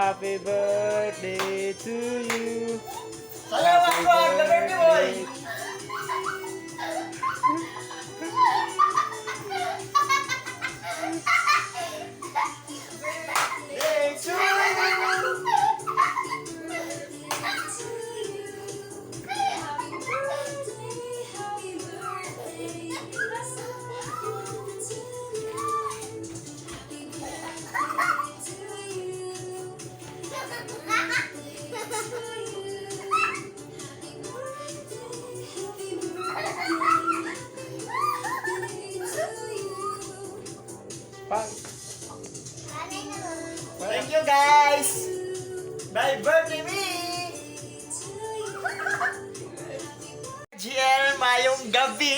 Happy birthday to you. Salamat Happy ko, happy birthday boy! Birthday to you! Pang. Thank you guys! My birthday me! GL, mayong gabi!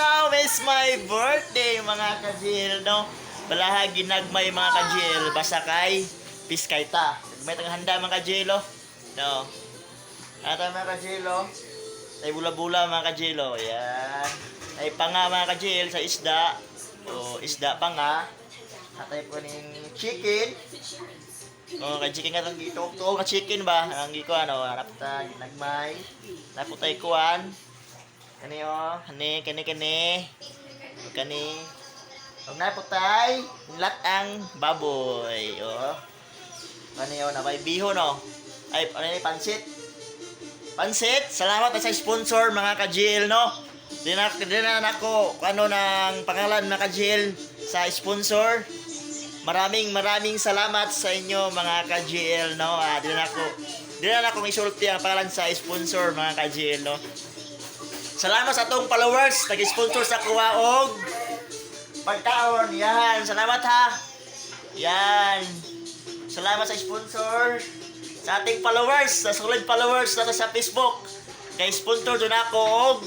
Now is my birthday mga ka-GL, no? Balaha ginagmay mga ka-GL, basta kay piskay ta. May handa mga ka-GL, oh. No? Ata mga ka-GL, oh. Tay bula-bula mga ka-GL, oh. Yan. Tay panga mga ka-GL sa isda. O, isda pa nga. Atay po ning chicken. O, kay chicken nga itong gito. Ito nga chicken ba? Ang giko ano, harap ta, ginagmay. Tapos tayo kuhan. Kani o, kani. Huwag na po tayo, lat-ang baboy. O. Kani o, nabay bihon o. Ay, ano yun, pansit. Pansit, salamat sa sponsor mga ka-GL, no? Dinan ako ano ng pangalan mga ka-GL sa sponsor. Maraming salamat sa inyo mga ka-GL, no? Dinan ako isulti ang pangalan sa sponsor mga ka-GL, no? Salamat sa atong followers nag-sponsor sa kuwaog pagkaon. Yan, salamat ha. Yan. Salamat sa sponsor sa ating followers, sa solid followers nato sa Facebook. Kay sponsor doon ako og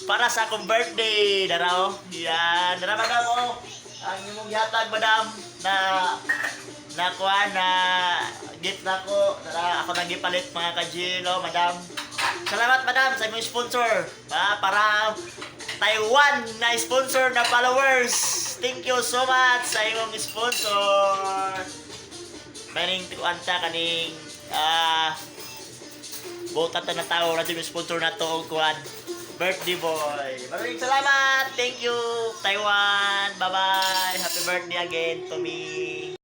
para sa akong birthday, daraw. Yan, dara madam oh. Ang imong gihatag madam na kuha na gift nako. Dara ako nang gipalit mga ka-GL, oh, madam. Salamat madam sa imong sponsor. Para Taiwan na sponsor na followers. Thank you so much sa imong sponsor. Maning tuanta kaning botan ta na tao na yung sponsor na to og kuan. Birthday boy. Maraming salamat. Thank you, Taiwan. Bye-bye. Happy birthday again to me.